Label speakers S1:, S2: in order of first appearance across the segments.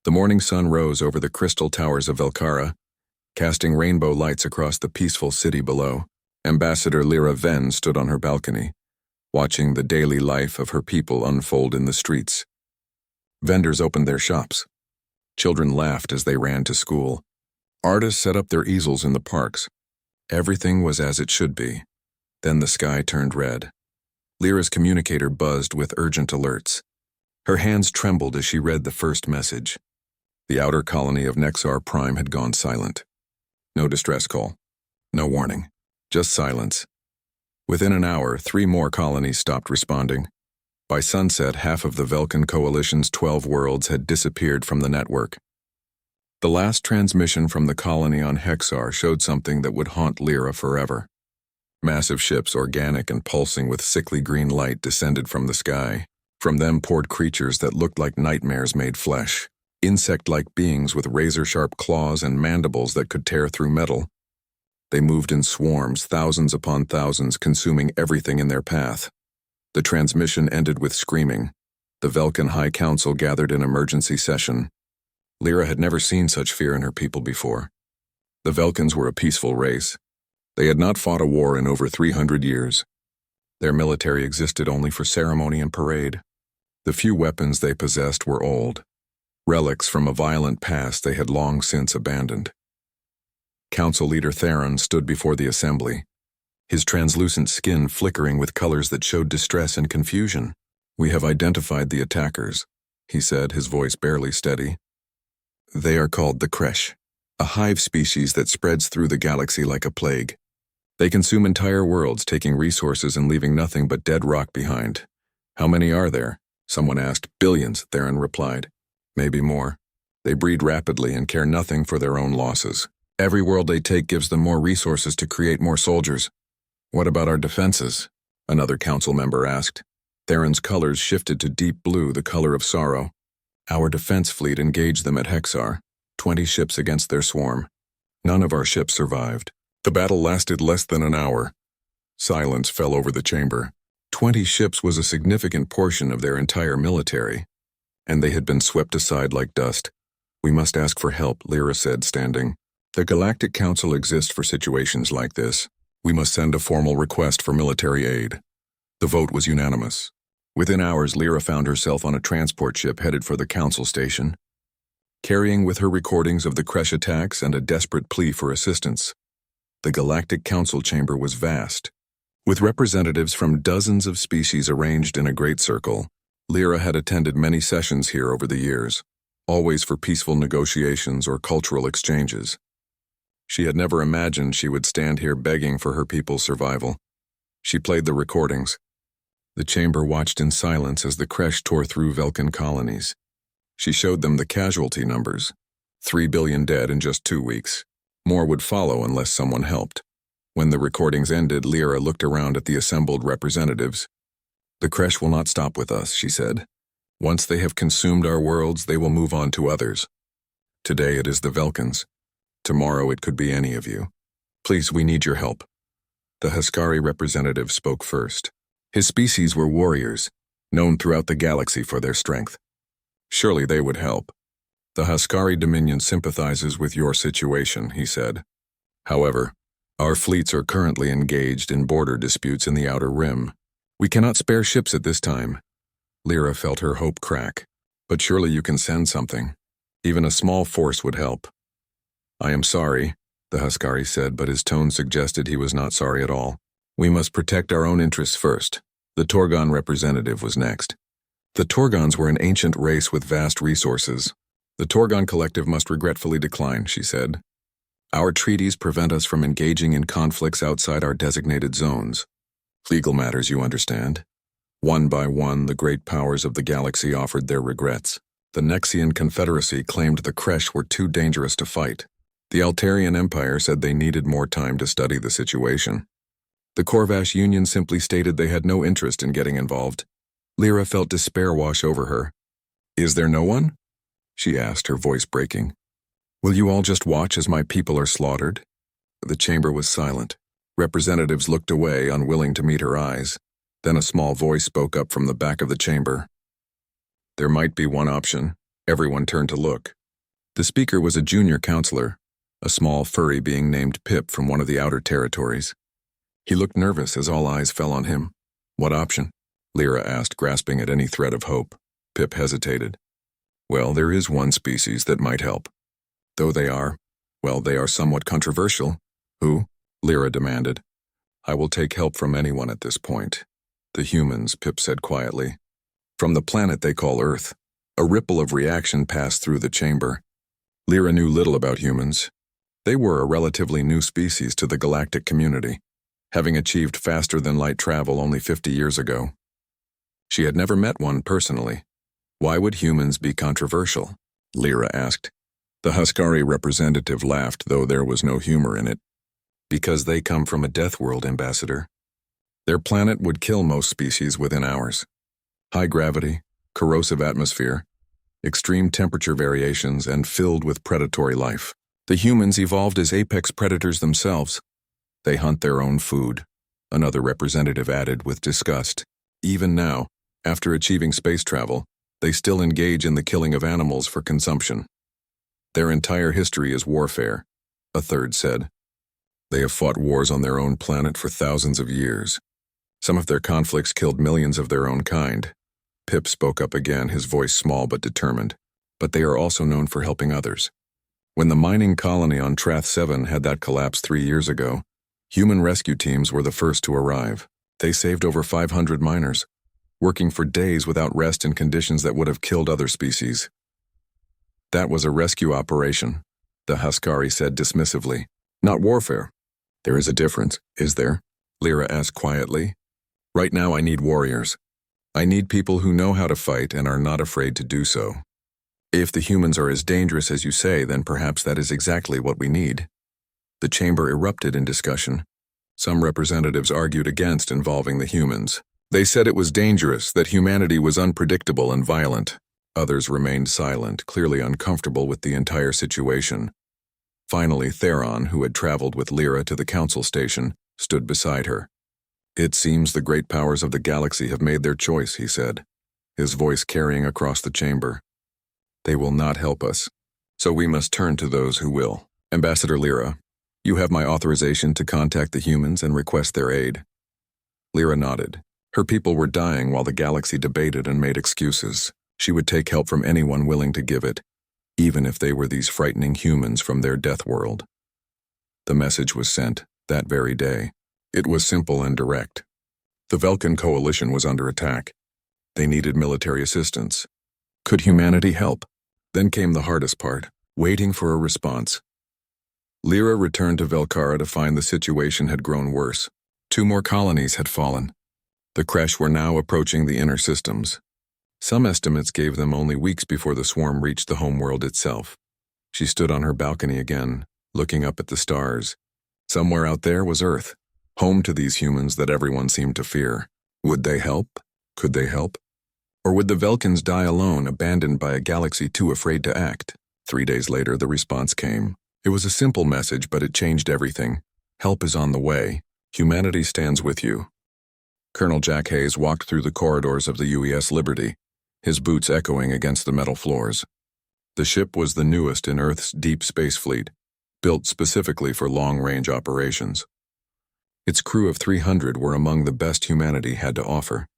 S1: The morning sun rose over the crystal towers of Velkara, casting rainbow lights across the peaceful city below. Ambassador Lyra Ven stood on her balcony, watching the daily life of her people unfold in the streets. Vendors opened their shops. Children laughed as they ran to school. Artists set up their easels in the parks. Everything was as it should be. Then the sky turned red. Lyra's communicator buzzed with urgent alerts. Her hands trembled as she read the first message. The outer colony of Nexar Prime had gone silent. No distress call. No warning. Just silence. Within an hour, 3 more colonies stopped responding. By sunset, half of the Velkan Coalition's 12 worlds had disappeared from the network. The last transmission from the colony on Hexar showed something that would haunt Lyra forever. Massive ships, organic and pulsing with sickly green light, descended from the sky. From them poured creatures that looked like nightmares made flesh. Insect-like beings with razor-sharp claws and mandibles that could tear through metal. They moved in swarms, thousands upon thousands, consuming everything in their path. The transmission ended with screaming. The Velkan High Council gathered in emergency session. Lyra had never seen such fear in her people before. The Velkans were a peaceful race. They had not fought a war in over 300 years. Their military existed only for ceremony and parade. The few weapons they possessed were old, relics from a violent past they had long since abandoned. Council leader Theron stood before the assembly, his translucent skin flickering with colors that showed distress and confusion. "We have identified the attackers," he said, his voice barely steady. "They are called the Kresh, a hive species that spreads through the galaxy like a plague. They consume entire worlds, taking resources and leaving nothing but dead rock behind." "How many are there?" someone asked. "Billions," Theron replied. "Maybe more. They breed rapidly and care nothing for their own losses. Every world they take gives them more resources to create more soldiers." "What about our defenses?" another council member asked. Theron's colors shifted to deep blue, the color of sorrow. "Our defense fleet engaged them at Hexar, 20 ships against their swarm. None of our ships survived. The battle lasted less than an hour." Silence fell over the chamber. 20 ships was a significant portion of their entire military, and they had been swept aside like dust. "We must ask for help," Lyra said, standing. "The Galactic Council exists for situations like this. We must send a formal request for military aid." The vote was unanimous. Within hours, Lyra found herself on a transport ship headed for the council station, carrying with her recordings of the Kresh attacks and a desperate plea for assistance. The Galactic Council chamber was vast, with representatives from dozens of species arranged in a great circle. Lyra had attended many sessions here over the years, always for peaceful negotiations or cultural exchanges. She had never imagined she would stand here begging for her people's survival. She played the recordings. The chamber watched in silence as the Kresh tore through Velkan colonies. She showed them the casualty numbers. 3 billion dead in just 2 weeks. More would follow unless someone helped. When the recordings ended, Lyra looked around at the assembled representatives. "The Kresh will not stop with us," she said. "Once they have consumed our worlds, they will move on to others. Today it is the Velkans. Tomorrow it could be any of you. Please, we need your help." The Haskari representative spoke first. His species were warriors, known throughout the galaxy for their strength. Surely they would help. "The Haskari Dominion sympathizes with your situation," he said. "However, our fleets are currently engaged in border disputes in the Outer Rim. We cannot spare ships at this time." Lyra felt her hope crack. "But surely you can send something. Even a small force would help." "I am sorry," the Haskari said, but his tone suggested he was not sorry at all. "We must protect our own interests first." The Torgon representative was next. "The Torgons were an ancient race with vast resources. The Torgon Collective must regretfully decline," she said. "Our treaties prevent us from engaging in conflicts outside our designated zones. Legal matters, you understand." One by one, the great powers of the galaxy offered their regrets. The Nexian Confederacy claimed the Kresh were too dangerous to fight. The Altarian Empire said they needed more time to study the situation. The Corvash Union simply stated they had no interest in getting involved. Lyra felt despair wash over her. "Is there no one?" she asked, her voice breaking. "Will you all just watch as my people are slaughtered?" The chamber was silent. Representatives looked away, unwilling to meet her eyes. Then a small voice spoke up from the back of the chamber. "There might be one option," Everyone turned to look. The speaker was a junior counselor, a small furry being named Pip from one of the outer territories. He looked nervous as all eyes fell on him. "What option?" Lyra asked, grasping at any thread of hope. Pip hesitated. "Well, there is one species that might help. Though they are somewhat controversial." "Who?" Lyra demanded. "I will take help from anyone at this point." "The humans," Pip said quietly. "From the planet they call Earth." A ripple of reaction passed through the chamber. Lyra knew little about humans. They were a relatively new species to the galactic community, having achieved faster-than-light travel only 50 years ago. She had never met one personally. "Why would humans be controversial?" Lyra asked. The Huskari representative laughed, though there was no humor in it. "Because they come from a death world, Ambassador. Their planet would kill most species within hours. High gravity, corrosive atmosphere, extreme temperature variations, and filled with predatory life. The humans evolved as apex predators themselves. They hunt their own food," another representative added with disgust. "Even now, after achieving space travel, they still engage in the killing of animals for consumption. Their entire history is warfare," a third said. "They have fought wars on their own planet for thousands of years. Some of their conflicts killed millions of their own kind." Pip spoke up again, his voice small but determined. "But they are also known for helping others. When the mining colony on Trath 7 had that collapse 3 years ago, human rescue teams were the first to arrive. They saved over 500 miners, working for days without rest in conditions that would have killed other species." "That was a rescue operation," the Huskari said dismissively. "Not warfare." "There is a difference, is there?" Lyra asked quietly. "Right now I need warriors. I need people who know how to fight and are not afraid to do so. If the humans are as dangerous as you say, then perhaps that is exactly what we need." The chamber erupted in discussion. Some representatives argued against involving the humans. They said it was dangerous, that humanity was unpredictable and violent. Others remained silent, clearly uncomfortable with the entire situation. Finally, Theron, who had traveled with Lyra to the council station, stood beside her. "It seems the great powers of the galaxy have made their choice," he said, his voice carrying across the chamber. "They will not help us, so we must turn to those who will. Ambassador Lyra, you have my authorization to contact the humans and request their aid." Lyra nodded. Her people were dying while the galaxy debated and made excuses. She would take help from anyone willing to give it, even if they were these frightening humans from their death world. The message was sent that very day. It was simple and direct. The Velkan coalition was under attack. They needed military assistance. Could humanity help? Then came the hardest part, waiting for a response. Lyra returned to Velkara to find the situation had grown worse. 2 more colonies had fallen. The Kresh were now approaching the inner systems. Some estimates gave them only weeks before the swarm reached the homeworld itself. She stood on her balcony again, looking up at the stars. Somewhere out there was Earth, home to these humans that everyone seemed to fear. Would they help? Could they help? Or would the Velkans die alone, abandoned by a galaxy too afraid to act? 3 days later, the response came. It was a simple message, but it changed everything. "Help is on the way. Humanity stands with you." Colonel Jack Hayes walked through the corridors of the UES Liberty, his boots echoing against the metal floors. The ship was the newest in Earth's deep space fleet, built specifically for long-range operations. Its crew of 300 were among the best humanity had to offer.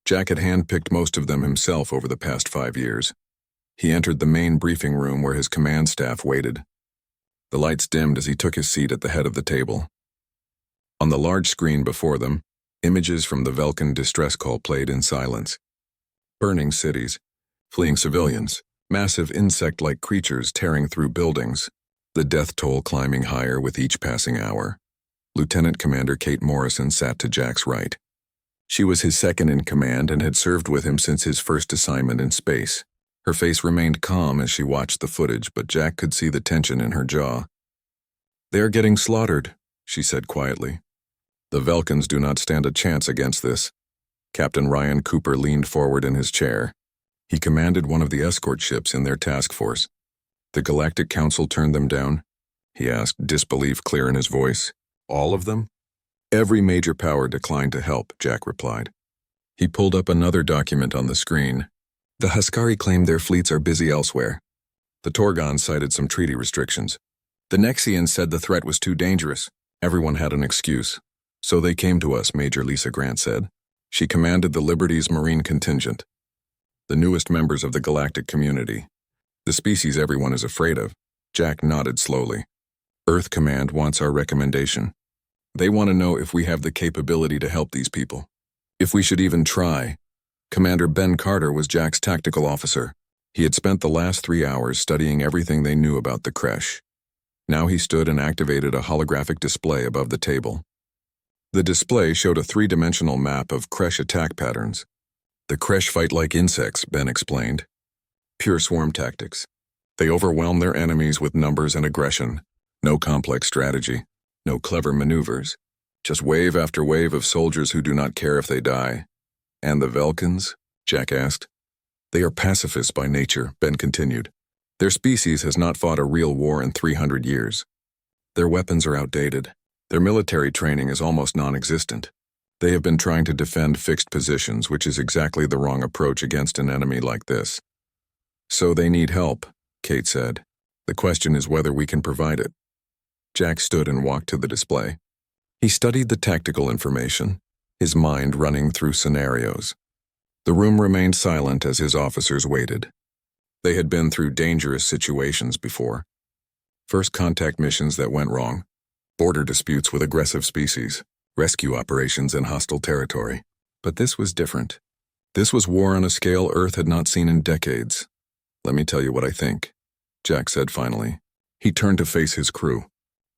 S1: Jack had handpicked most of them himself over the past 5 years. He entered the main briefing room where his command staff waited. The lights dimmed as he took his seat at the head of the table. On the large screen before them, images from the Velkan distress call played in silence. Burning cities, fleeing civilians, massive insect-like creatures tearing through buildings, the death toll climbing higher with each passing hour. Lieutenant Commander Kate Morrison sat to Jack's right. She was his second in command and had served with him since his first assignment in space. Her face remained calm as she watched the footage, but Jack could see the tension in her jaw. "They are getting slaughtered," she said quietly. "The Velkans do not stand a chance against this." Captain Ryan Cooper leaned forward in his chair. He commanded one of the escort ships in their task force. "The Galactic Council turned them down?" he asked, disbelief clear in his voice. "All of them?" "Every major power declined to help," Jack replied. He pulled up another document on the screen. The Huskari claimed their fleets are busy elsewhere. The Torgons cited some treaty restrictions. The Nexians said the threat was too dangerous. Everyone had an excuse. So they came to us, Major Lisa Grant said. She commanded the Liberty's Marine contingent, the newest members of the Galactic community. The species everyone is afraid of. Jack nodded slowly. Earth Command wants our recommendation. They want to know if we have the capability to help these people. If we should even try. Commander Ben Carter was Jack's tactical officer. He had spent the last 3 hours studying everything they knew about the Kresh. Now he stood and activated a holographic display above the table. The display showed a 3-dimensional map of Kresh attack patterns. The Kresh fight like insects, Ben explained. Pure swarm tactics. They overwhelm their enemies with numbers and aggression. No complex strategy. No clever maneuvers. Just wave after wave of soldiers who do not care if they die. And the Velkans? Jack asked. They are pacifists by nature, Ben continued. Their species has not fought a real war in 300 years. Their weapons are outdated. Their military training is almost non-existent. They have been trying to defend fixed positions, which is exactly the wrong approach against an enemy like this. So they need help, Kate said. The question is whether we can provide it. Jack stood and walked to the display. He studied the tactical information, his mind running through scenarios. The room remained silent as his officers waited. They had been through dangerous situations before. First contact missions that went wrong, border disputes with aggressive species, rescue operations in hostile territory. But this was different. This was war on a scale Earth had not seen in decades. Let me tell you what I think, Jack said finally. He turned to face his crew.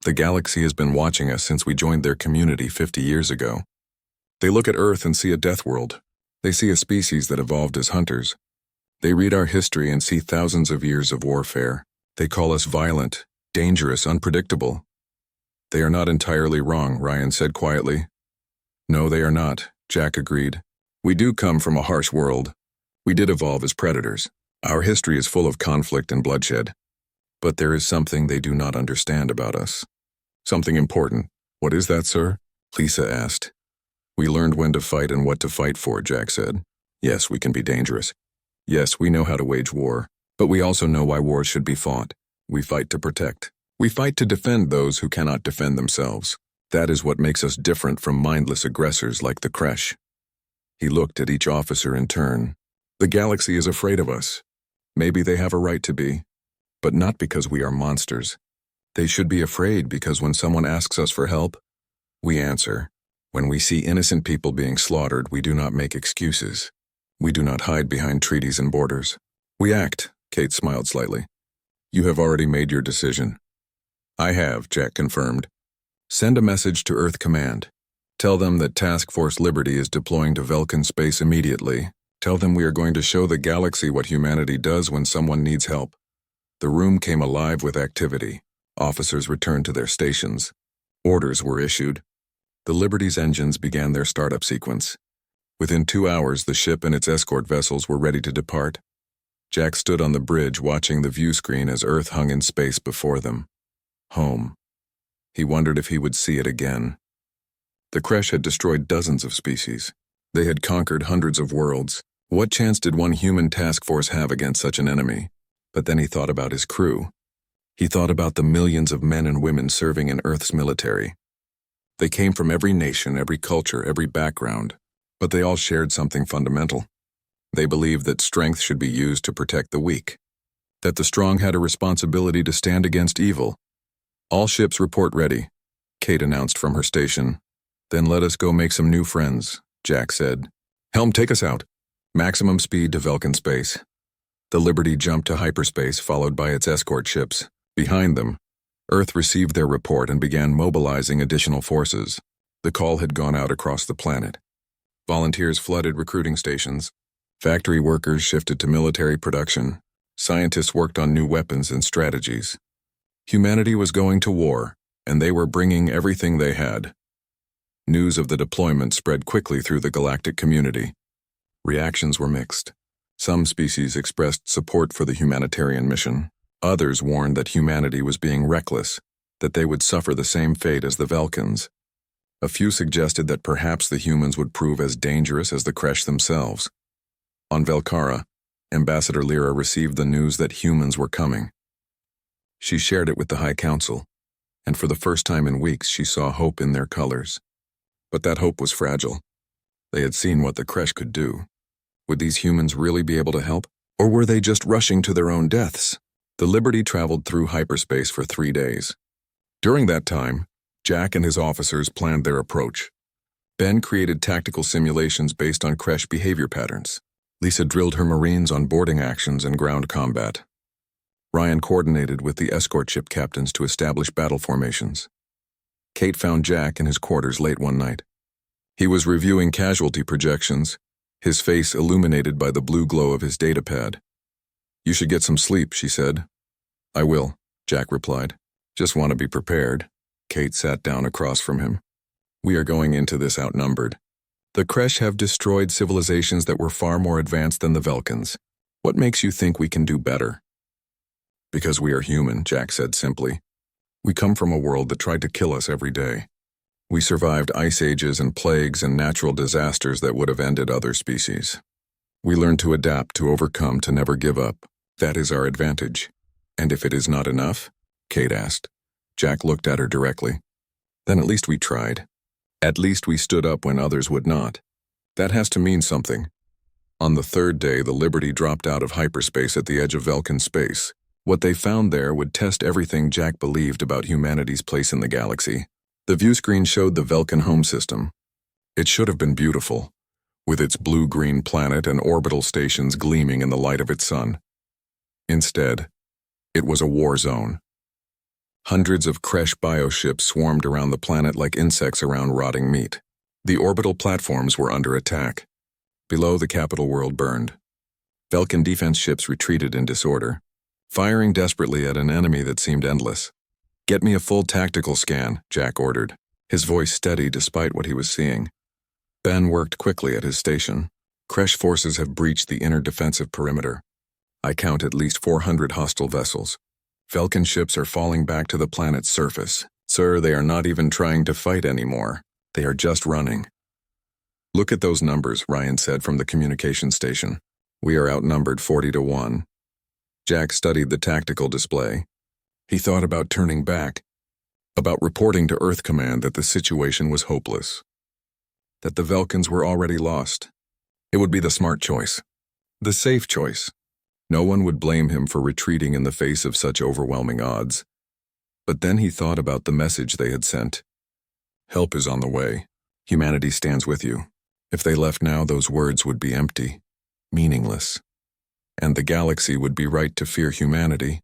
S1: The galaxy has been watching us since we joined their community 50 years ago. They look at Earth and see a death world. They see a species that evolved as hunters. They read our history and see thousands of years of warfare. They call us violent, dangerous, unpredictable. They are not entirely wrong, Ryan said quietly. No, they are not, Jack agreed. We do come from a harsh world. We did evolve as predators. Our history is full of conflict and bloodshed. But there is something they do not understand about us. Something important. What is that, sir? Lisa asked. We learned when to fight and what to fight for, Jack said. Yes, we can be dangerous. Yes, we know how to wage war. But we also know why wars should be fought. We fight to protect. We fight to defend those who cannot defend themselves. That is what makes us different from mindless aggressors like the Kresh. He looked at each officer in turn. The galaxy is afraid of us. Maybe they have a right to be. But not because we are monsters. They should be afraid because when someone asks us for help, we answer. When we see innocent people being slaughtered, we do not make excuses. We do not hide behind treaties and borders. We act, Kate smiled slightly. You have already made your decision. I have, Jack confirmed. Send a message to Earth Command. Tell them that Task Force Liberty is deploying to Velkan space immediately. Tell them we are going to show the galaxy what humanity does when someone needs help. The room came alive with activity. Officers returned to their stations. Orders were issued. The Liberty's engines began their startup sequence. Within 2 hours, the ship and its escort vessels were ready to depart. Jack stood on the bridge watching the view screen as Earth hung in space before them. Home. He wondered if he would see it again. The Kresh had destroyed dozens of species. They had conquered hundreds of worlds. What chance did one human task force have against such an enemy? But then he thought about his crew. He thought about the millions of men and women serving in Earth's military. They came from every nation, every culture, every background, but they all shared something fundamental. They believed that strength should be used to protect the weak, that the strong had a responsibility to stand against evil. All ships report ready, Kate announced from her station. Then let us go make some new friends, Jack said. Helm, take us out. Maximum speed to Velkan space. The Liberty jumped to hyperspace, followed by its escort ships. Behind them, Earth received their report and began mobilizing additional forces. The call had gone out across the planet. Volunteers flooded recruiting stations. Factory workers shifted to military production. Scientists worked on new weapons and strategies. Humanity was going to war, and they were bringing everything they had. News of the deployment spread quickly through the galactic community. Reactions were mixed. Some species expressed support for the humanitarian mission. Others warned that humanity was being reckless, that they would suffer the same fate as the Velkans. A few suggested that perhaps the humans would prove as dangerous as the Kresh themselves. On Velkara, Ambassador Lyra received the news that humans were coming. She shared it with the High Council, and for the first time in weeks she saw hope in their colors. But that hope was fragile. They had seen what the creche could do. Would these humans really be able to help? Or were they just rushing to their own deaths? The Liberty traveled through hyperspace for 3 days. During that time, Jack and his officers planned their approach. Ben created tactical simulations based on creche behavior patterns. Lisa drilled her Marines on boarding actions and ground combat. Ryan coordinated with the escort ship captains to establish battle formations. Kate found Jack in his quarters late one night. He was reviewing casualty projections, his face illuminated by the blue glow of his datapad. "You should get some sleep," she said. "I will," Jack replied. "Just want to be prepared." Kate sat down across from him. "We are going into this outnumbered. The creche have destroyed civilizations that were far more advanced than the Vulcans. What makes you think we can do better?" "Because we are human," Jack said simply. "We come from a world that tried to kill us every day. We survived ice ages and plagues and natural disasters that would have ended other species. We learned to adapt, to overcome, to never give up. That is our advantage. And if it is not enough?" Kate asked. Jack looked at her directly. "Then at least we tried. At least we stood up when others would not. That has to mean something." On the third day, the Liberty dropped out of hyperspace at the edge of Vulcan space. What they found there would test everything Jack believed about humanity's place in the galaxy. The view screen showed the Vulcan home system. It should have been beautiful, with its blue-green planet and orbital stations gleaming in the light of its sun. Instead, it was a war zone. Hundreds of creche bioships swarmed around the planet like insects around rotting meat. The orbital platforms were under attack. Below, the capital world burned. Vulcan defense ships retreated in disorder, firing desperately at an enemy that seemed endless. "Get me a full tactical scan," Jack ordered, his voice steady despite what he was seeing. Ben worked quickly at his station. "Creche forces have breached the inner defensive perimeter. I count at least 400 hostile vessels. Vulcan ships are falling back to the planet's surface. Sir, they are not even trying to fight anymore. They are just running." "Look at those numbers," Ryan said from the communication station. "We are outnumbered 40-1. Jack studied the tactical display. He thought about turning back, about reporting to Earth Command that the situation was hopeless, that the Vulcans were already lost. It would be the smart choice, the safe choice. No one would blame him for retreating in the face of such overwhelming odds. But then he thought about the message they had sent. "Help is on the way. Humanity stands with you." If they left now, those words would be empty, meaningless. And the galaxy would be right to fear humanity,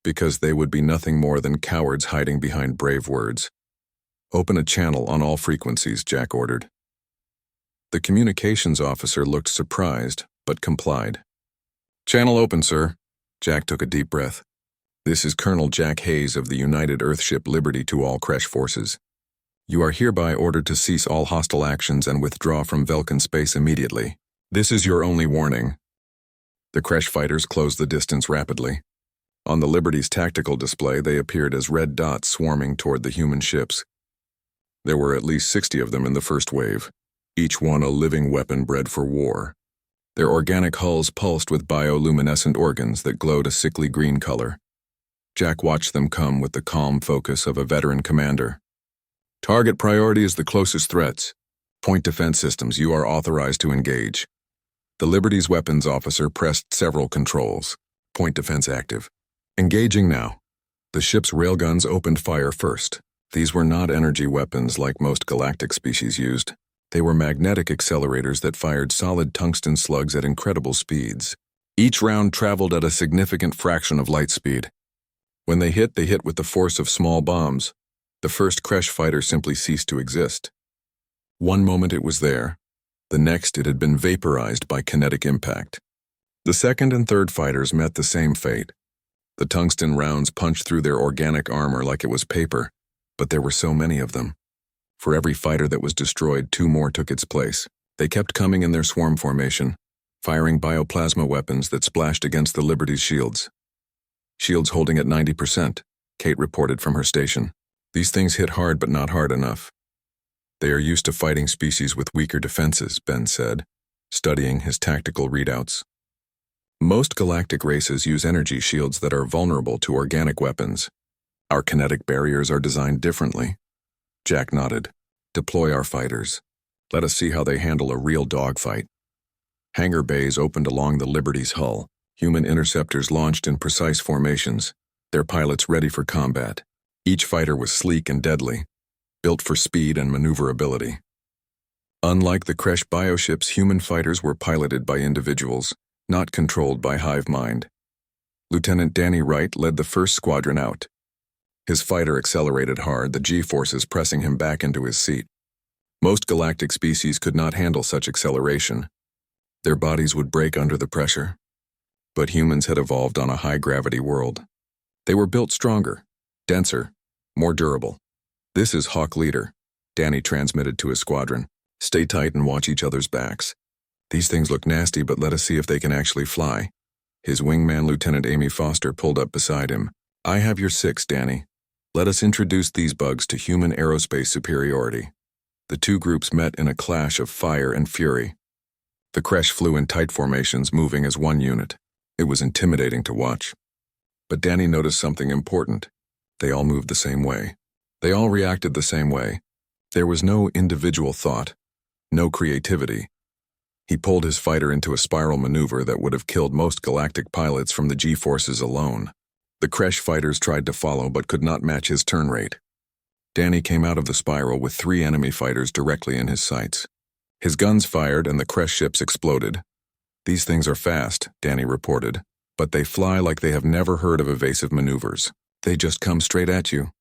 S1: because they would be nothing more than cowards hiding behind brave words. "Open a channel on all frequencies," Jack ordered. The communications officer looked surprised, but complied. "Channel open, sir." Jack took a deep breath. "This is Colonel Jack Hayes of the United Earthship Liberty to all creche forces. You are hereby ordered to cease all hostile actions and withdraw from Vulcan space immediately. This is your only warning." The creche fighters closed the distance rapidly. On the Liberty's tactical display, they appeared as red dots swarming toward the human ships. There were at least 60 of them in the first wave, each one a living weapon bred for war. Their organic hulls pulsed with bioluminescent organs that glowed a sickly green color. Jack watched them come with the calm focus of a veteran commander. "Target priority is the closest threats. Point defense systems, you are authorized to engage." The Liberty's weapons officer pressed several controls. Point defense active. "Engaging now." The ship's railguns opened fire first. These were not energy weapons like most galactic species used. They were magnetic accelerators that fired solid tungsten slugs at incredible speeds. Each round traveled at a significant fraction of light speed. When they hit with the force of small bombs. The first creche fighter simply ceased to exist. One moment it was there. The next it had been vaporized by kinetic impact. The second and third fighters met the same fate. The tungsten rounds punched through their organic armor like it was paper, but there were so many of them. For every fighter that was destroyed, 2 more took its place. They kept coming in their swarm formation, firing bioplasma weapons that splashed against the Liberty's shields. "Shields holding at 90%, Kate reported from her station. "These things hit hard but not hard enough." "They are used to fighting species with weaker defenses," Ben said, studying his tactical readouts. Most galactic races use energy shields that are vulnerable to organic weapons. Our kinetic barriers are designed differently. Jack nodded. Deploy our fighters. Let us see how they handle a real dogfight. Hangar bays opened along the Liberty's hull. Human interceptors launched in precise formations, their pilots ready for combat. Each fighter was sleek and deadly, built for speed and maneuverability. Unlike the Kresh bioships, human fighters were piloted by individuals, not controlled by hive mind. Lieutenant Danny Wright led the first squadron out. His fighter accelerated hard, the G-forces pressing him back into his seat. Most galactic species could not handle such acceleration. Their bodies would break under the pressure. But humans had evolved on a high-gravity world. They were built stronger, denser, more durable. "This is Hawk Leader," Danny transmitted to his squadron. "Stay tight and watch each other's backs. These things look nasty, but let us see if they can actually fly." His wingman, Lieutenant Amy Foster, pulled up beside him. "I have your six, Danny. Let us introduce these bugs to human aerospace superiority." The two groups met in a clash of fire and fury. The Kresh flew in tight formations, moving as one unit. It was intimidating to watch. But Danny noticed something important. They all moved the same way. They all reacted the same way. There was no individual thought, no creativity. He pulled his fighter into a spiral maneuver that would have killed most galactic pilots from the G-forces alone. The Kresh fighters tried to follow but could not match his turn rate. Danny came out of the spiral with 3 enemy fighters directly in his sights. His guns fired and the Kresh ships exploded. "These things are fast," Danny reported, "but they fly like they have never heard of evasive maneuvers. They just come straight at you."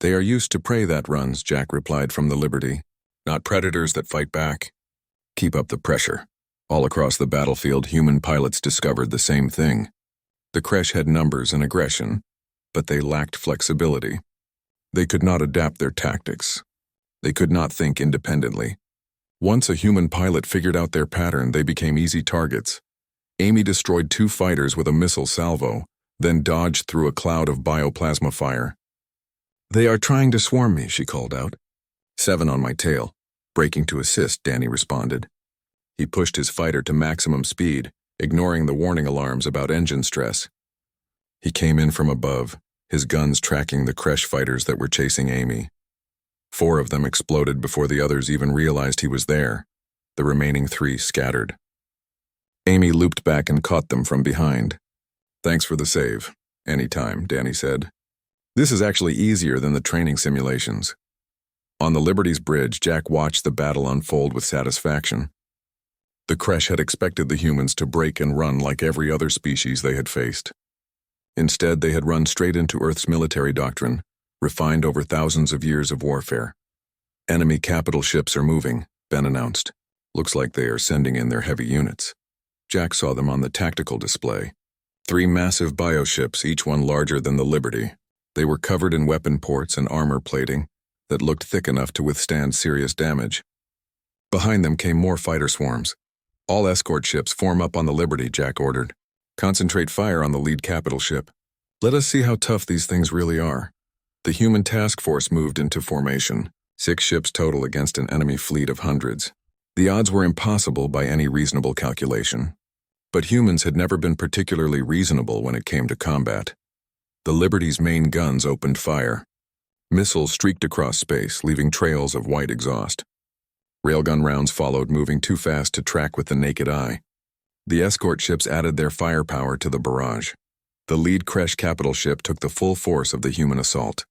S1: "They are used to prey that runs," Jack replied from the Liberty, "not predators that fight back." "Keep up the pressure." All across the battlefield, human pilots discovered the same thing. The Kresh had numbers and aggression, but they lacked flexibility. They could not adapt their tactics. They could not think independently. Once a human pilot figured out their pattern, they became easy targets. Amy destroyed 2 fighters with a missile salvo, then dodged through a cloud of bioplasma fire. "They are trying to swarm me," she called out. 7 on my tail. Braking to assist, Danny responded. He pushed his fighter to maximum speed, ignoring the warning alarms about engine stress. He came in from above, his guns tracking the Kresh fighters that were chasing Amy. 4 of them exploded before the others even realized he was there. The remaining 3 scattered. Amy looped back and caught them from behind. "Thanks for the save." "Anytime," Danny said. "This is actually easier than the training simulations." On the Liberty's bridge, Jack watched the battle unfold with satisfaction. The Kresh had expected the humans to break and run like every other species they had faced. Instead, they had run straight into Earth's military doctrine, refined over thousands of years of warfare. "Enemy capital ships are moving," Ben announced. "Looks like they are sending in their heavy units." Jack saw them on the tactical display. 3 massive bioships, each one larger than the Liberty. They were covered in weapon ports and armor plating that looked thick enough to withstand serious damage. Behind them came more fighter swarms. "All escort ships form up on the Liberty," Jack ordered. "Concentrate fire on the lead capital ship. Let us see how tough these things really are." The human task force moved into formation, 6 ships total against an enemy fleet of hundreds. The odds were impossible by any reasonable calculation. But humans had never been particularly reasonable when it came to combat. The Liberty's main guns opened fire. Missiles streaked across space, leaving trails of white exhaust. Railgun rounds followed, moving too fast to track with the naked eye. The escort ships added their firepower to the barrage. The lead Kresh capital ship took the full force of the human assault.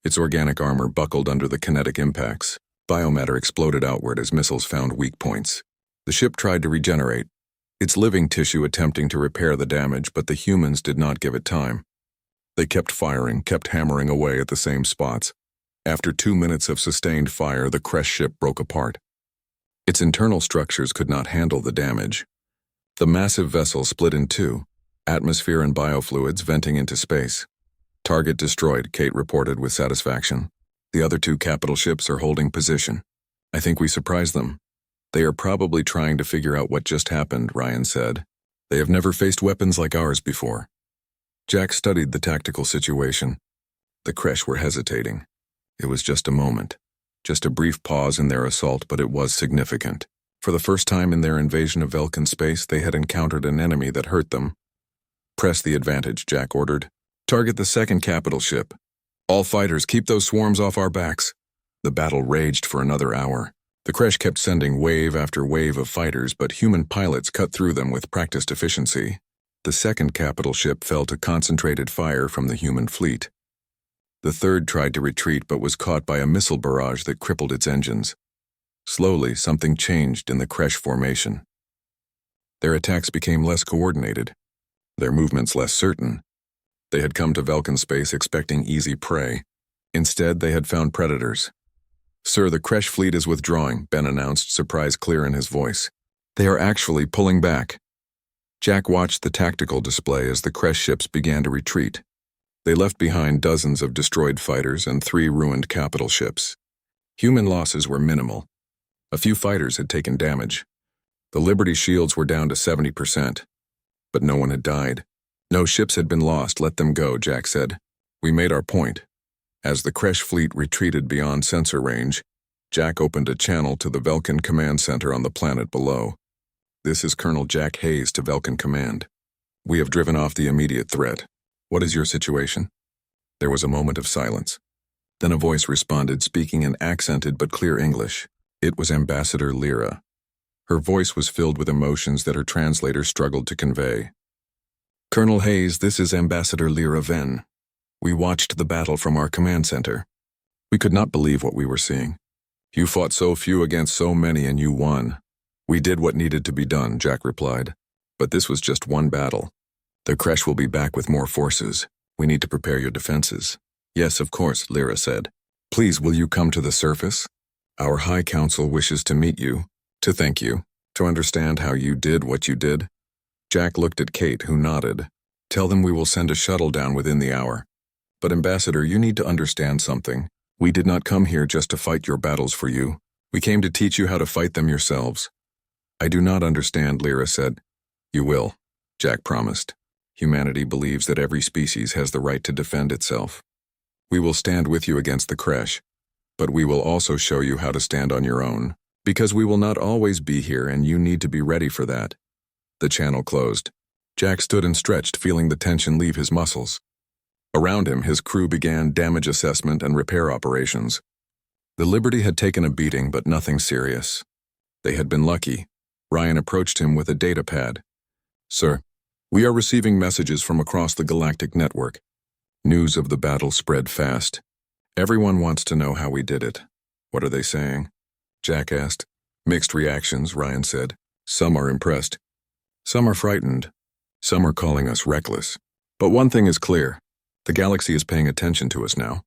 S1: Its organic armor buckled under the kinetic impacts. Biomatter exploded outward as missiles found weak points. The ship tried to regenerate, its living tissue attempting to repair the damage, but the humans did not give it time. They kept firing, kept hammering away at the same spots. After 2 minutes of sustained fire, the Kresh ship broke apart. Its internal structures could not handle the damage. The massive vessel split in 2, atmosphere and biofluids venting into space. "Target destroyed," Kate reported with satisfaction. "The other 2 capital ships are holding position. I think we surprised them." "They are probably trying to figure out what just happened," Ryan said. "They have never faced weapons like ours before." Jack studied the tactical situation. The Kresh were hesitating. It was just a moment, just a brief pause in their assault, but it was significant. For the first time in their invasion of Velkan space, they had encountered an enemy that hurt them. Press the advantage, Jack ordered. Target the second capital ship. All fighters, keep those swarms off our backs. The battle raged for another hour. The Kresh kept sending wave after wave of fighters, but human pilots cut through them with practiced efficiency. The second capital ship fell to concentrated fire from the human fleet. The third tried to retreat but was caught by a missile barrage that crippled its engines. Slowly, something changed in the Kresh formation. Their attacks became less coordinated, their movements less certain. They had come to Velkan space expecting easy prey. Instead, they had found predators. Sir, the Kresh fleet is withdrawing, Ben announced, surprise clear in his voice. They are actually pulling back. Jack watched the tactical display as the Kresh ships began to retreat. They left behind dozens of destroyed fighters and 3 ruined capital ships. Human losses were minimal. A few fighters had taken damage. The Liberty shields were down to 70%. But no one had died. No ships had been lost, let them go, Jack said. We made our point. As the Kresh fleet retreated beyond sensor range, Jack opened a channel to the Velkan command center on the planet below. This is Colonel Jack Hayes to Velkan Command. We have driven off the immediate threat. What is your situation? There was a moment of silence. Then a voice responded, speaking in accented but clear English. It was Ambassador Lyra. Her voice was filled with emotions that her translator struggled to convey. Colonel Hayes, this is Ambassador Lyra Venn. We watched the battle from our command center. We could not believe what we were seeing. You fought so few against so many and you won. We did what needed to be done, Jack replied. But this was just one battle. The Kresh will be back with more forces. We need to prepare your defenses. Yes, of course, Lyra said. Please, will you come to the surface? Our High Council wishes to meet you, to thank you, to understand how you did what you did. Jack looked at Kate, who nodded. Tell them we will send a shuttle down within the hour. But Ambassador, you need to understand something. We did not come here just to fight your battles for you. We came to teach you how to fight them yourselves. I do not understand, Lyra said. You will, Jack promised. Humanity believes that every species has the right to defend itself. We will stand with you against the Kresh, but we will also show you how to stand on your own, because we will not always be here and you need to be ready for that. The channel closed. Jack stood and stretched, feeling the tension leave his muscles. Around him, his crew began damage assessment and repair operations. The Liberty had taken a beating, but nothing serious. They had been lucky. Ryan approached him with a data pad. Sir, we are receiving messages from across the Galactic network. News of the battle spread fast. Everyone wants to know how we did it. What are they saying? Jack asked. Mixed reactions, Ryan said. Some are impressed. Some are frightened. Some are calling us reckless. But one thing is clear. The galaxy is paying attention to us now.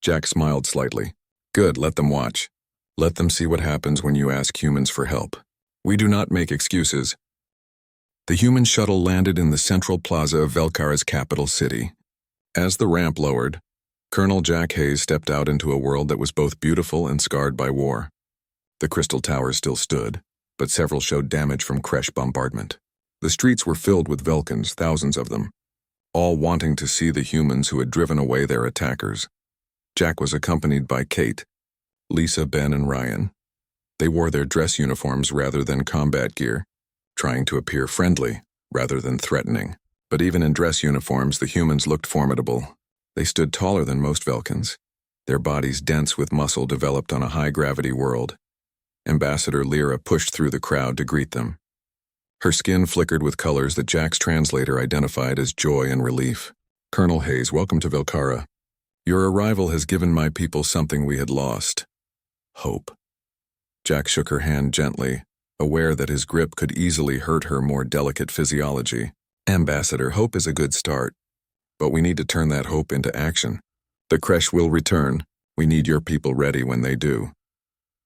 S1: Jack smiled slightly. Good, let them watch. Let them see what happens when you ask humans for help. We do not make excuses. The human shuttle landed in the central plaza of Velkara's capital city. As the ramp lowered, Colonel Jack Hayes stepped out into a world that was both beautiful and scarred by war. The crystal towers still stood, but several showed damage from Kresh bombardment. The streets were filled with Velkans, thousands of them, all wanting to see the humans who had driven away their attackers. Jack was accompanied by Kate, Lisa, Ben, and Ryan. They wore their dress uniforms rather than combat gear, trying to appear friendly rather than threatening. But even in dress uniforms, the humans looked formidable. They stood taller than most Velkans, their bodies dense with muscle developed on a high-gravity world. Ambassador Lyra pushed through the crowd to greet them. Her skin flickered with colors that Jack's translator identified as joy and relief. Colonel Hayes, welcome to Velkara. Your arrival has given my people something we had lost. Hope. Jack shook her hand gently, aware that his grip could easily hurt her more delicate physiology. Ambassador, hope is a good start, but we need to turn that hope into action. The Kresh will return. We need your people ready when they do.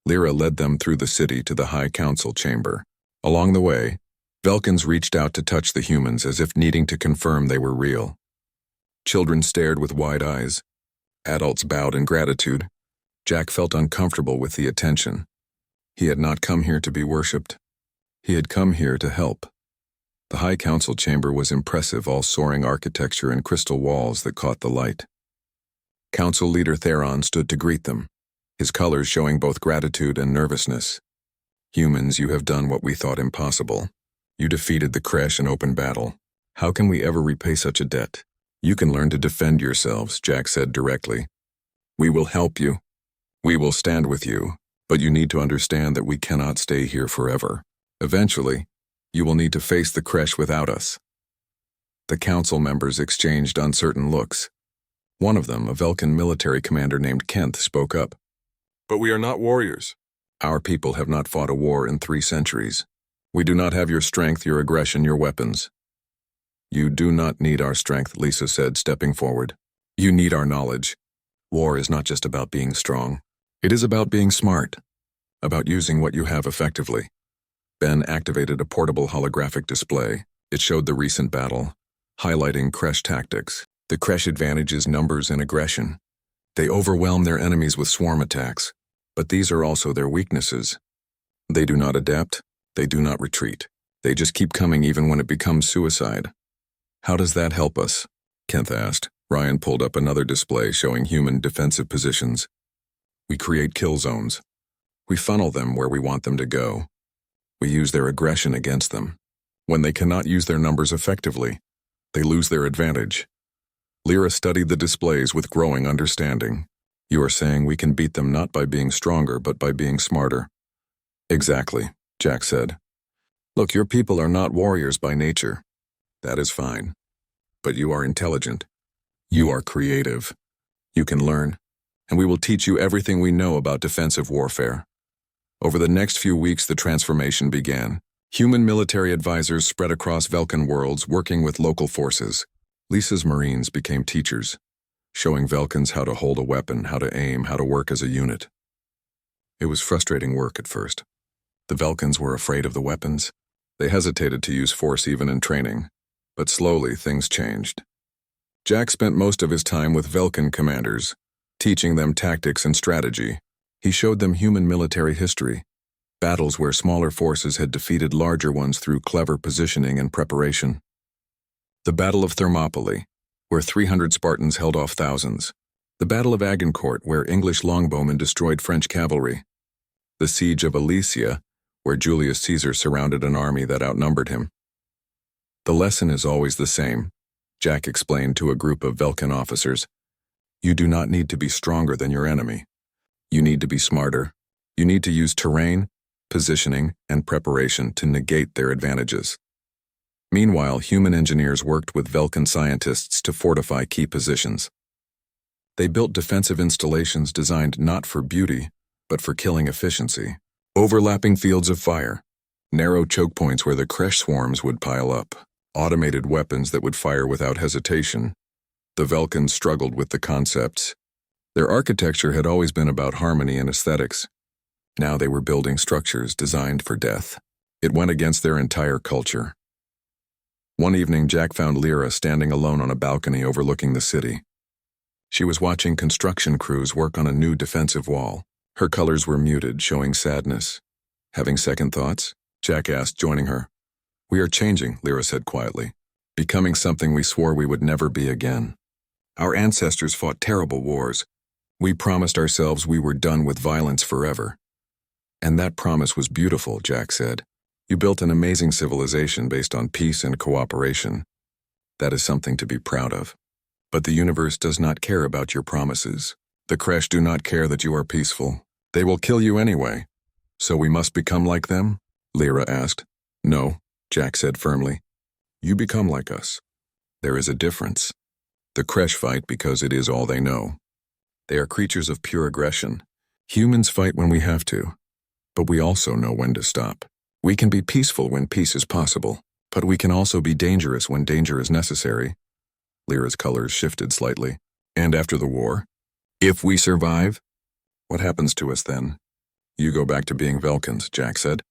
S1: Lyra led them through the city to the High Council chamber. Along the way, Velkans reached out to touch the humans as if needing to confirm they were real. Children stared with wide eyes. Adults bowed in gratitude. Jack felt uncomfortable with the attention. He had not come here to be worshipped. He had come here to help. The High Council chamber was impressive, all soaring architecture and crystal walls that caught the light. Council leader Theron stood to greet them, his colors showing both gratitude and nervousness. Humans, you have done what we thought impossible. You defeated the Kresh in open battle. How can we ever repay such a debt? You can learn to defend yourselves, Jack said directly. We will help you. We will stand with you, but you need to understand that we cannot stay here forever. Eventually, you will need to face the Kresh without us. The council members exchanged uncertain looks. One of them, a Velkan military commander named Kent, spoke up. But we are not warriors. Our people have not fought a war in 3 centuries. We do not have your strength, your aggression, your weapons. You do not need our strength, Lisa said, stepping forward. You need our knowledge. War is not just about being strong. It is about being smart, about using what you have effectively. Ben activated a portable holographic display. It showed the recent battle, highlighting Kresh tactics. The Kresh advantage is numbers and aggression. They overwhelm their enemies with swarm attacks, but these are also their weaknesses. They do not adapt, they do not retreat. They just keep coming even when it becomes suicide. How does that help us? Kent asked. Ryan pulled up another display showing human defensive positions. We create kill zones. We funnel them where we want them to go. We use their aggression against them. When they cannot use their numbers effectively, they lose their advantage. Lyra studied the displays with growing understanding. You are saying we can beat them not by being stronger, but by being smarter. Exactly, Jack said. Look, your people are not warriors by nature. That is fine. But you are intelligent. You are creative. You can learn, and we will teach you everything we know about defensive warfare. Over the next few weeks, the transformation began. Human military advisors spread across Velkan worlds, working with local forces. Lisa's Marines became teachers, showing Velkans how to hold a weapon, how to aim, how to work as a unit. It was frustrating work at first. The Velkans were afraid of the weapons. They hesitated to use force even in training, but slowly things changed. Jack spent most of his time with Velkan commanders, teaching them tactics and strategy. He showed them human military history, battles where smaller forces had defeated larger ones through clever positioning and preparation. The Battle of Thermopylae, where 300 Spartans held off thousands. The Battle of Agincourt, where English longbowmen destroyed French cavalry. The Siege of Alesia, where Julius Caesar surrounded an army that outnumbered him. The lesson is always the same, Jack explained to a group of Velkan officers. You do not need to be stronger than your enemy. You need to be smarter. You need to use terrain, positioning, and preparation to negate their advantages. Meanwhile, human engineers worked with Velkan scientists to fortify key positions. They built defensive installations designed not for beauty, but for killing efficiency. Overlapping fields of fire, narrow choke points where the Kresh swarms would pile up, automated weapons that would fire without hesitation. The Velkans struggled with the concepts. Their architecture had always been about harmony and aesthetics. Now they were building structures designed for death. It went against their entire culture. One evening, Jack found Lyra standing alone on a balcony overlooking the city. She was watching construction crews work on a new defensive wall. Her colors were muted, showing sadness. Having second thoughts? Jack asked, joining her. We are changing, Lyra said quietly, becoming something we swore we would never be again. Our ancestors fought terrible wars. We promised ourselves we were done with violence forever. And that promise was beautiful, Jack said. You built an amazing civilization based on peace and cooperation. That is something to be proud of. But the universe does not care about your promises. The Kresh do not care that you are peaceful. They will kill you anyway. So we must become like them? Lyra asked. No, Jack said firmly. You become like us. There is a difference. The Kresh fight because it is all they know. They are creatures of pure aggression. Humans fight when we have to, but we also know when to stop. We can be peaceful when peace is possible, but we can also be dangerous when danger is necessary. Lyra's colors shifted slightly. And after the war? If we survive? What happens to us then? You go back to being Velkans, Jack said.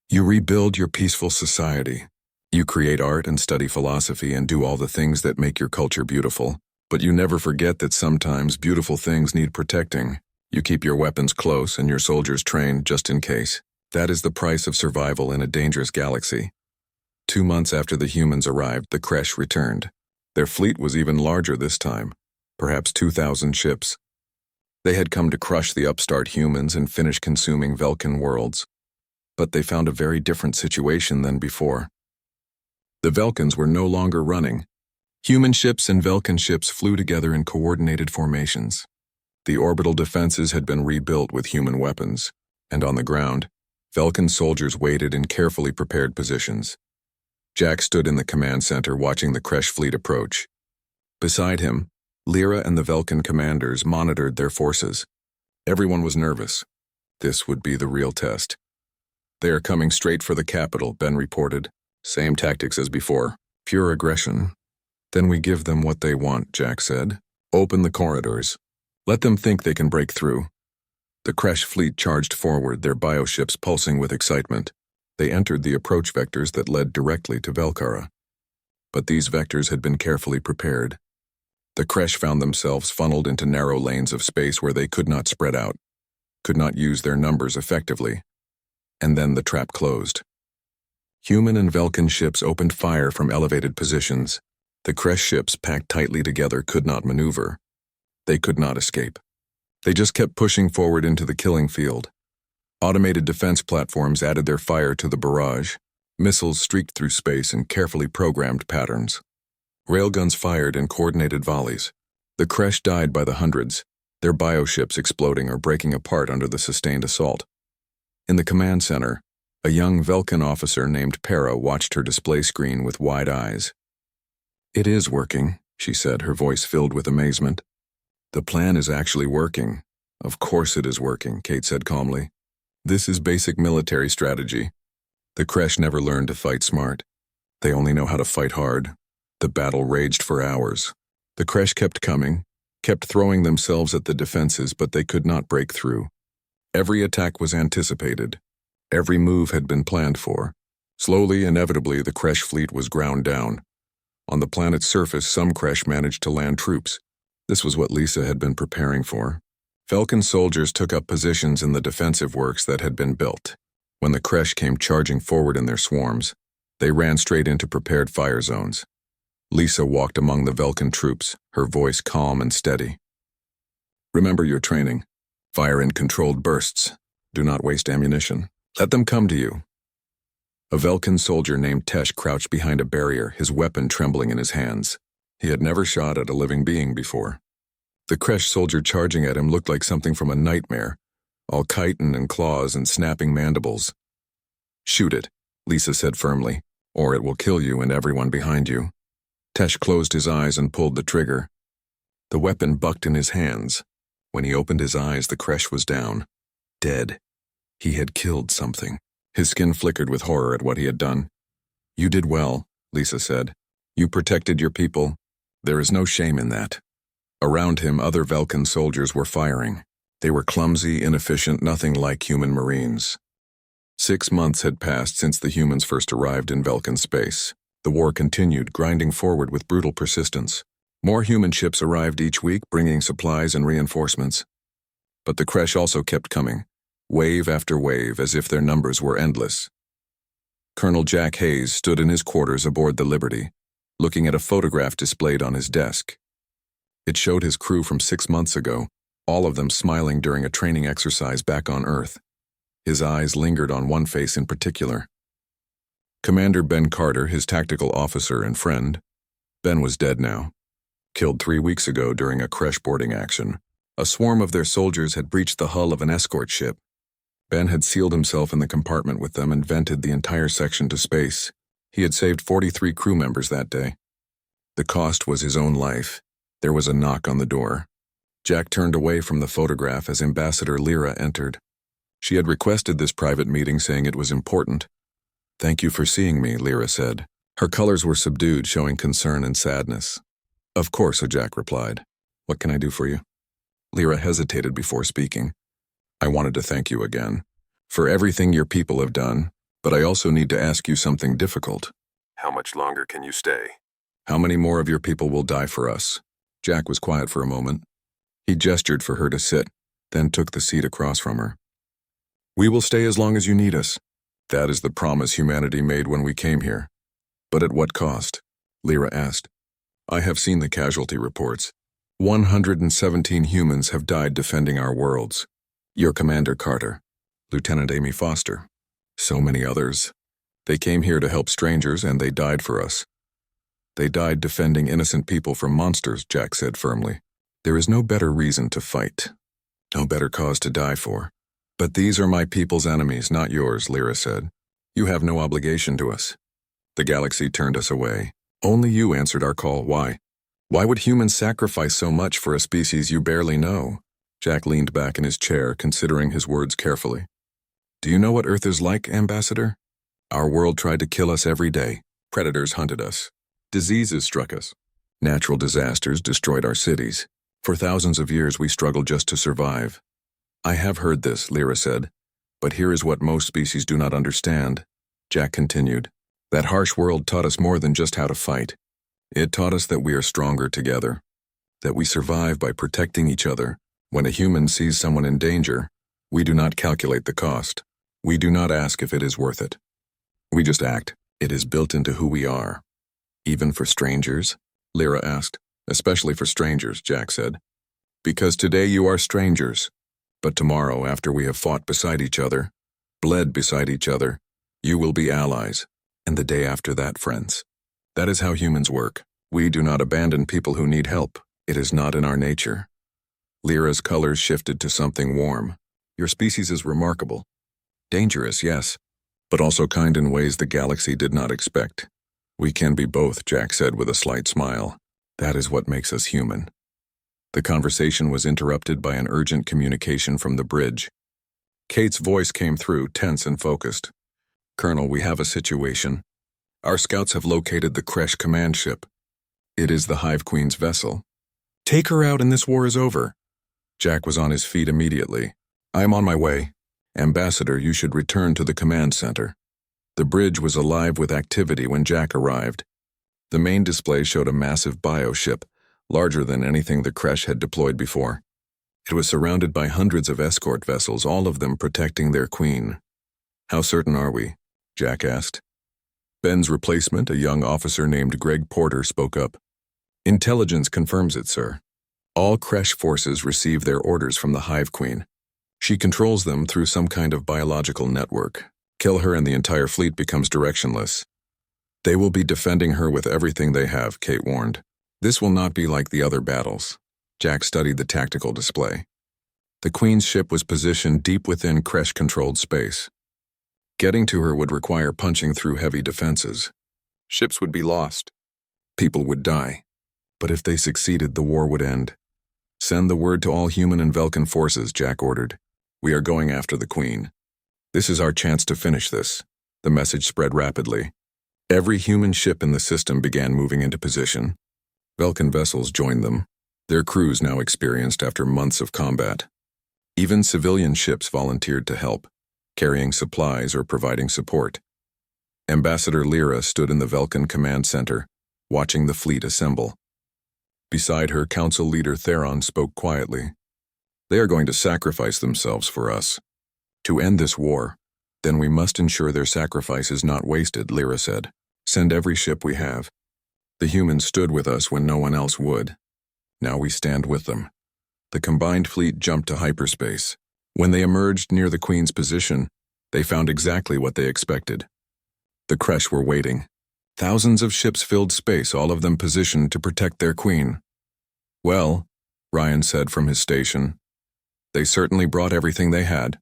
S1: You rebuild your peaceful society. You create art and study philosophy and do all the things that make your culture beautiful. But you never forget that sometimes beautiful things need protecting. You keep your weapons close and your soldiers trained just in case. That is the price of survival in a dangerous galaxy. 2 months after the humans arrived, the Kresh returned. Their fleet was even larger this time, perhaps 2,000 ships. They had come to crush the upstart humans and finish consuming Velkan worlds. But they found a very different situation than before. The Velkans were no longer running. Human ships and Velkan ships flew together in coordinated formations. The orbital defenses had been rebuilt with human weapons, and on the ground, Velkan soldiers waited in carefully prepared positions. Jack stood in the command center watching the Kresh fleet approach. Beside him, Lyra and the Velkan commanders monitored their forces. Everyone was nervous. This would be the real test. "They are coming straight for the capital," Ben reported. "Same tactics as before. Pure aggression." "Then we give them what they want," Jack said. "Open the corridors. Let them think they can break through." The Kresh fleet charged forward, their bioships pulsing with excitement. They entered the approach vectors that led directly to Velkara. But these vectors had been carefully prepared. The Kresh found themselves funneled into narrow lanes of space where they could not spread out, could not use their numbers effectively. And then the trap closed. Human and Velkan ships opened fire from elevated positions. The Kresh ships, packed tightly together, could not maneuver. They could not escape. They just kept pushing forward into the killing field. Automated defense platforms added their fire to the barrage. Missiles streaked through space in carefully programmed patterns. Railguns fired in coordinated volleys. The Kresh died by the hundreds, their bioships exploding or breaking apart under the sustained assault. In the command center, a young Velkan officer named Para watched her display screen with wide eyes. "It is working," she said, her voice filled with amazement. "The plan is actually working." "Of course it is working," Kate said calmly. "This is basic military strategy. The Kresh never learned to fight smart. They only know how to fight hard." The battle raged for hours. The Kresh kept coming, kept throwing themselves at the defenses, but they could not break through. Every attack was anticipated. Every move had been planned for. Slowly, inevitably, the Kresh fleet was ground down. On the planet's surface, some Kresh managed to land troops. This was what Lisa had been preparing for. Velkan soldiers took up positions in the defensive works that had been built. When the Kresh came charging forward in their swarms, they ran straight into prepared fire zones. Lisa walked among the Velkan troops, her voice calm and steady. "Remember your training. Fire in controlled bursts. Do not waste ammunition. Let them come to you." A Velkan soldier named Tesh crouched behind a barrier, his weapon trembling in his hands. He had never shot at a living being before. The Kresh soldier charging at him looked like something from a nightmare, all chitin and claws and snapping mandibles. "Shoot it," Lisa said firmly, "or it will kill you and everyone behind you." Tesh closed his eyes and pulled the trigger. The weapon bucked in his hands. When he opened his eyes, the Kresh was down. Dead. He had killed something. His skin flickered with horror at what he had done. "You did well," Lisa said. "You protected your people. There is no shame in that." Around him, other Velkan soldiers were firing. They were clumsy, inefficient, nothing like human Marines. 6 months had passed since the humans first arrived in Velkan space. The war continued, grinding forward with brutal persistence. More human ships arrived each week, bringing supplies and reinforcements. But the Kresh also kept coming, wave after wave, as if their numbers were endless. Colonel Jack Hayes stood in his quarters aboard the Liberty, looking at a photograph displayed on his desk. It showed his crew from 6 months ago, all of them smiling during a training exercise back on Earth. His eyes lingered on one face in particular. Commander Ben Carter, his tactical officer and friend. Ben was dead now. Killed 3 weeks ago during a Kresh boarding action. A swarm of their soldiers had breached the hull of an escort ship. Ben had sealed himself in the compartment with them and vented the entire section to space. He had saved 43 crew members that day. The cost was his own life. There was a knock on the door. Jack turned away from the photograph as Ambassador Lyra entered. She had requested this private meeting, saying it was important. "Thank you for seeing me," Lyra said. Her colors were subdued, showing concern and sadness. "Of course," Jack replied. "What can I do for you?" Lyra hesitated before speaking. "I wanted to thank you again for everything your people have done, but I also need to ask you something difficult. How much longer can you stay? How many more of your people will die for us?" Jack was quiet for a moment. He gestured for her to sit, then took the seat across from her. "We will stay as long as you need us. That is the promise humanity made when we came here." "But at what cost?" Lyra asked. "I have seen the casualty reports. 117 humans have died defending our worlds. Your commander, Carter, Lieutenant Amy Foster, So many others. They came here to help strangers and they died for us. They died defending innocent people from monsters, Jack said firmly. There is no better reason to fight. No better cause to die for. But these are my people's enemies, not yours, Lyra said. You have no obligation to us. The galaxy turned us away. Only you answered our call. Why? Why would humans sacrifice so much for a species you barely know? Jack leaned back in his chair, considering his words carefully. Do you know what Earth is like, Ambassador? Our world tried to kill us every day. Predators hunted us. Diseases struck us. Natural disasters destroyed our cities. For thousands of years we struggled just to survive. I have heard this, Lyra said, but here is what most species do not understand. Jack continued. That harsh world taught us more than just how to fight. It taught us that we are stronger together, that we survive by protecting each other. When a human sees someone in danger, we do not calculate the cost. We do not ask if it is worth it. We just act. It is built into who we are. Even for strangers? Lyra asked. Especially for strangers, Jack said. Because today you are strangers. But tomorrow, after we have fought beside each other, bled beside each other, you will be allies. And the day after that, friends. That is how humans work. We do not abandon people who need help. It is not in our nature. Lyra's colors shifted to something warm. Your species is remarkable. Dangerous, yes, but also kind in ways the galaxy did not expect. We can be both, Jack said with a slight smile. That is what makes us human. The conversation was interrupted by an urgent communication from the bridge. Kate's voice came through, tense and focused. Colonel, we have a situation. Our scouts have located the Kresh command ship. It is the Hive Queen's vessel. Take her out and this war is over. Jack was on his feet immediately. I am on my way. Ambassador, you should return to the command center. The bridge was alive with activity when Jack arrived. The main display showed a massive bioship, larger than anything the Kresh had deployed before. It was surrounded by hundreds of escort vessels, all of them protecting their queen. How certain are we? Jack asked. Ben's replacement, a young officer named Greg Porter, spoke up. Intelligence confirms it, sir. All Kresh forces receive their orders from the Hive Queen. She controls them through some kind of biological network. Kill her and the entire fleet becomes directionless. They will be defending her with everything they have, Kate warned. This will not be like the other battles. Jack studied the tactical display. The Queen's ship was positioned deep within Kresh-controlled space. Getting to her would require punching through heavy defenses. Ships would be lost. People would die. But if they succeeded, the war would end. Send the word to all human and Velkan forces, Jack ordered. We are going after the Queen. This is our chance to finish this. The message spread rapidly. Every human ship in the system began moving into position. Velkan vessels joined them, their crews now experienced after months of combat. Even civilian ships volunteered to help, carrying supplies or providing support. Ambassador Lyra stood in the Velkan command center, watching the fleet assemble. Beside her, Council Leader Theron spoke quietly. They are going to sacrifice themselves for us. To end this war, then we must ensure their sacrifice is not wasted, Lyra said. Send every ship we have. The humans stood with us when no one else would. Now we stand with them. The combined fleet jumped to hyperspace. When they emerged near the Queen's position, they found exactly what they expected. The Kresh were waiting. Thousands of ships filled space, all of them positioned to protect their queen. Well, Ryan said from his station, they certainly brought everything they had.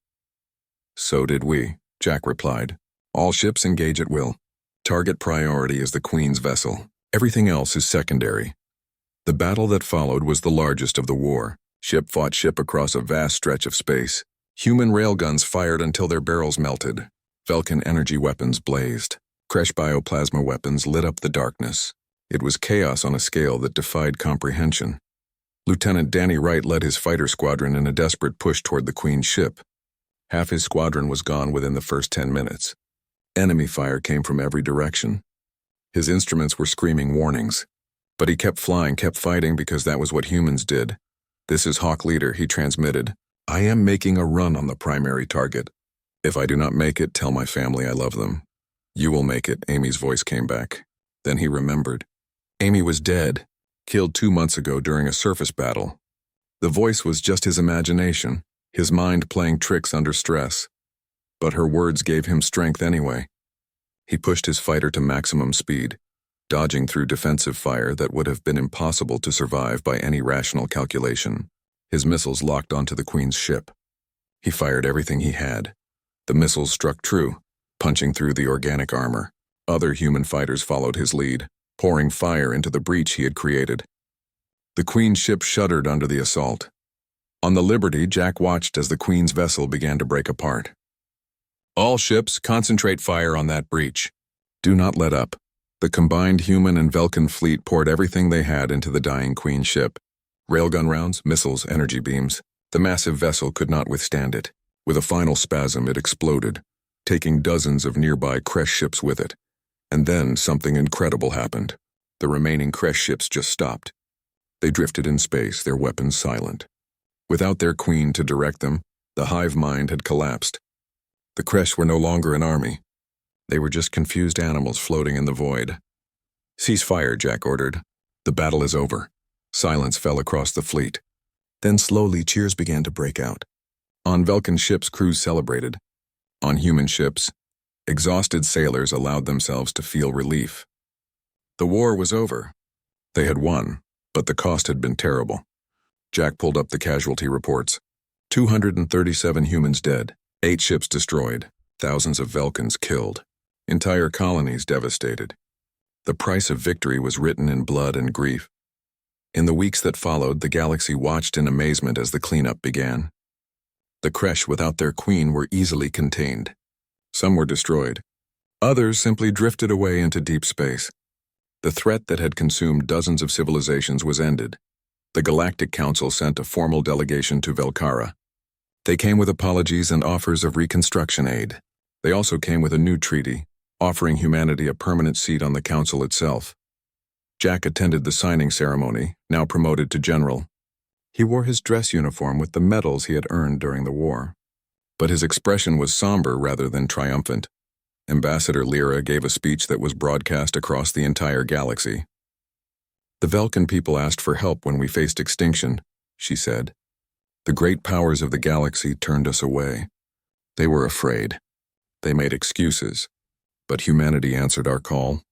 S1: So did we, Jack replied. All ships engage at will. Target priority is the Queen's vessel. Everything else is secondary. The battle that followed was the largest of the war. Ship fought ship across a vast stretch of space. Human railguns fired until their barrels melted. Velkan energy weapons blazed. Kresh bioplasma weapons lit up the darkness. It was chaos on a scale that defied comprehension. Lieutenant Danny Wright led his fighter squadron in a desperate push toward the Queen's ship. Half his squadron was gone within the first 10 minutes. Enemy fire came from every direction. His instruments were screaming warnings. But he kept flying, kept fighting because that was what humans did. This is Hawk Leader, he transmitted. I am making a run on the primary target. If I do not make it, tell my family I love them. You will make it, Amy's voice came back. Then he remembered. Amy was dead, killed 2 months ago during a surface battle. The voice was just his imagination, his mind playing tricks under stress. but her words gave him strength anyway. He pushed his fighter to maximum speed, dodging through defensive fire that would have been impossible to survive by any rational calculation. His missiles locked onto the Queen's ship. He fired everything he had. The missiles struck true, punching through the organic armor. Other human fighters followed his lead, pouring fire into the breach he had created. The Queen's ship shuddered under the assault. On the Liberty, Jack watched as the Queen's vessel began to break apart. "All ships, concentrate fire on that breach. Do not let up." The combined human and Velkan fleet poured everything they had into the dying Queen's ship. Railgun rounds, missiles, energy beams. The massive vessel could not withstand it. With a final spasm, it exploded, taking dozens of nearby Kresh ships with it. And then something incredible happened. The remaining Kresh ships just stopped. They drifted in space, their weapons silent. Without their queen to direct them, the hive mind had collapsed. The Kresh were no longer an army. They were just confused animals floating in the void. "Cease fire," Jack ordered. "The battle is over." Silence fell across the fleet. Then slowly cheers began to break out. On Velkan ships, crews celebrated. On human ships, exhausted sailors allowed themselves to feel relief. The war was over. They had won, but the cost had been terrible. Jack pulled up the casualty reports. 237 humans dead, 8 ships destroyed, thousands of Velkans killed, entire colonies devastated. The price of victory was written in blood and grief. In the weeks that followed, the galaxy watched in amazement as the cleanup began. The Kresh without their queen were easily contained. Some were destroyed. Others simply drifted away into deep space. The threat that had consumed dozens of civilizations was ended. The Galactic Council sent a formal delegation to Velkara. They came with apologies and offers of reconstruction aid. They also came with a new treaty, offering humanity a permanent seat on the council itself. Jack attended the signing ceremony, now promoted to general. He wore his dress uniform with the medals he had earned during the war. But his expression was somber rather than triumphant. Ambassador Lyra gave a speech that was broadcast across the entire galaxy. "The Velkan people asked for help when we faced extinction," she said. "The great powers of the galaxy turned us away. They were afraid. They made excuses. But humanity answered our call.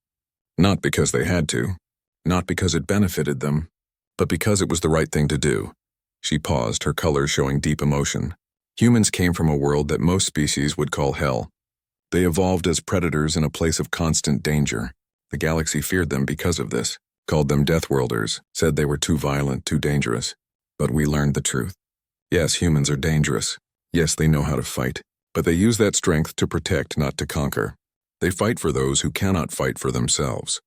S1: Not because they had to, not because it benefited them, but because it was the right thing to do." She paused, her colors showing deep emotion. Humans came from a world that most species would call hell. They evolved as predators in a place of constant danger. The galaxy feared them because of this, called them Deathworlders, said they were too violent, too dangerous. But we learned the truth. Yes, humans are dangerous. Yes, they know how to fight. But they use that strength to protect, not to conquer. They fight for those who cannot fight for themselves.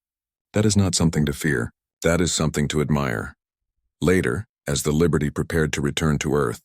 S1: That is not something to fear. That is something to admire. Later, as the Liberty prepared to return to Earth,